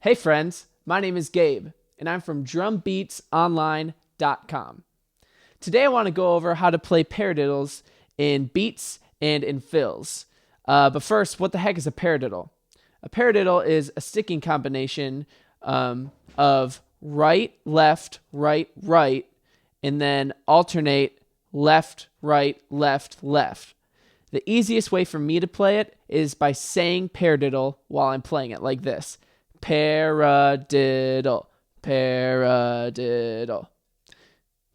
Hey friends, my name is Gabe, and I'm from drumbeatsonline.com. Today I want to go over how to play paradiddles in beats and in fills. But first, what the heck is a paradiddle? A paradiddle is a sticking combination of right, left, right, and then alternate left, right, left, left. The easiest way for me to play it is by saying paradiddle while I'm playing it like this. Paradiddle, paradiddle.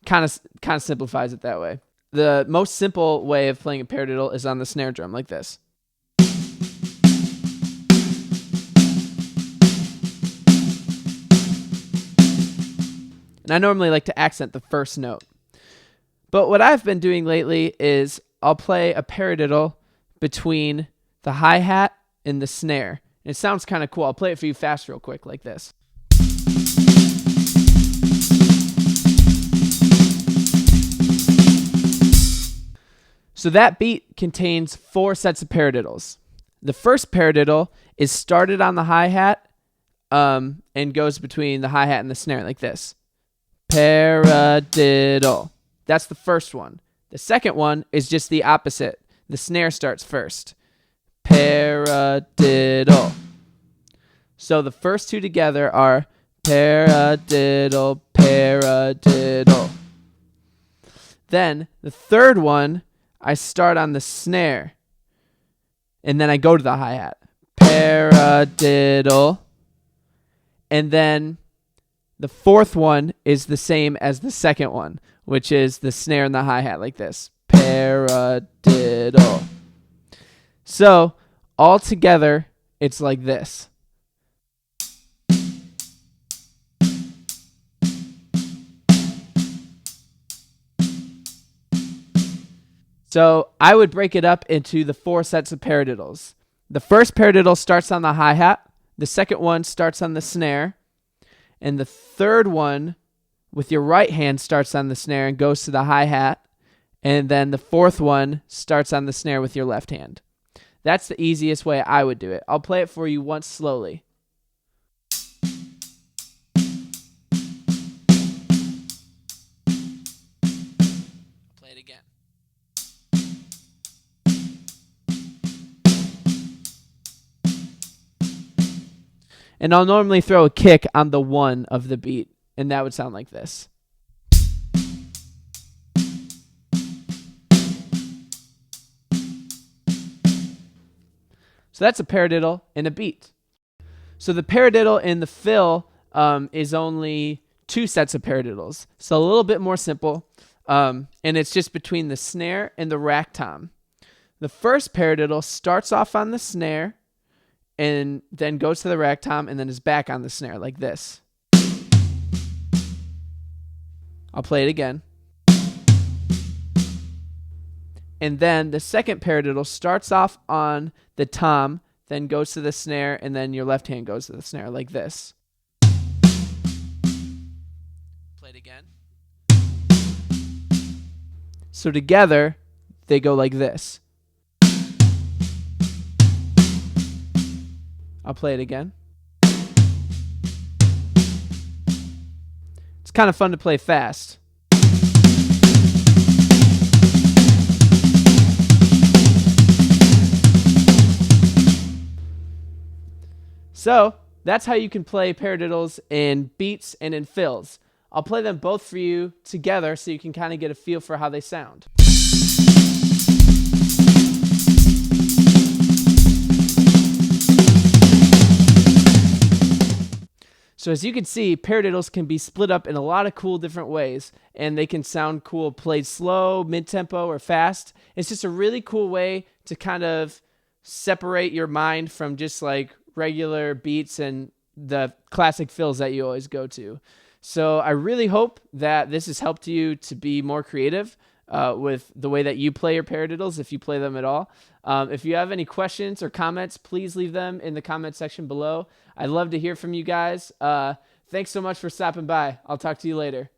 Kind of simplifies it that way. The most simple way of playing a paradiddle is on the snare drum like this. And I normally like to accent the first note. But what I've been doing lately is I'll play a paradiddle between the hi-hat and the snare. And it sounds kind of cool. I'll play it for you fast real quick like this. So that beat contains 4 sets of paradiddles. The first paradiddle is started on the hi-hat and goes between the hi-hat and the snare like this. Paradiddle. That's the first one. The second one is just the opposite. The snare starts first. Paradiddle. So the first two together are paradiddle, paradiddle. Then the third one, I start on the snare. And then I go to the hi-hat. Paradiddle. And then the fourth one is the same as the second one, which is the snare and the hi-hat like this. Paradiddle. So, all together, it's like this. So, I would break it up into the 4 sets of paradiddles. The first paradiddle starts on the hi-hat. The second one starts on the snare. And the third one, with your right hand, starts on the snare and goes to the hi-hat. And then the fourth one starts on the snare with your left hand. That's the easiest way I would do it. I'll play it for you once slowly. Play it again. And I'll normally throw a kick on the 1 of the beat, and that would sound like this. So that's a paradiddle in a beat. So the paradiddle in the fill is only 2 sets of paradiddles. So a little bit more simple. And it's just between the snare and the rack tom. The first paradiddle starts off on the snare and then goes to the rack tom and then is back on the snare like this. I'll play it again. And then the second paradiddle starts off on the tom, then goes to the snare, and then your left hand goes to the snare like this. Play it again. So together, they go like this. I'll play it again. It's kind of fun to play fast. So that's how you can play paradiddles in beats and in fills. I'll play them both for you together so you can kind of get a feel for how they sound. So as you can see, paradiddles can be split up in a lot of cool different ways, and they can sound cool played slow, mid-tempo, or fast. It's just a really cool way to kind of separate your mind from just like regular beats and the classic fills that you always go to. So I really hope that this has helped you to be more creative with the way that you play your paradiddles, if you play them at all. If you have any questions or comments, please leave them in the comment section below. I'd love to hear from you guys. Thanks so much for stopping by. I'll talk to you later.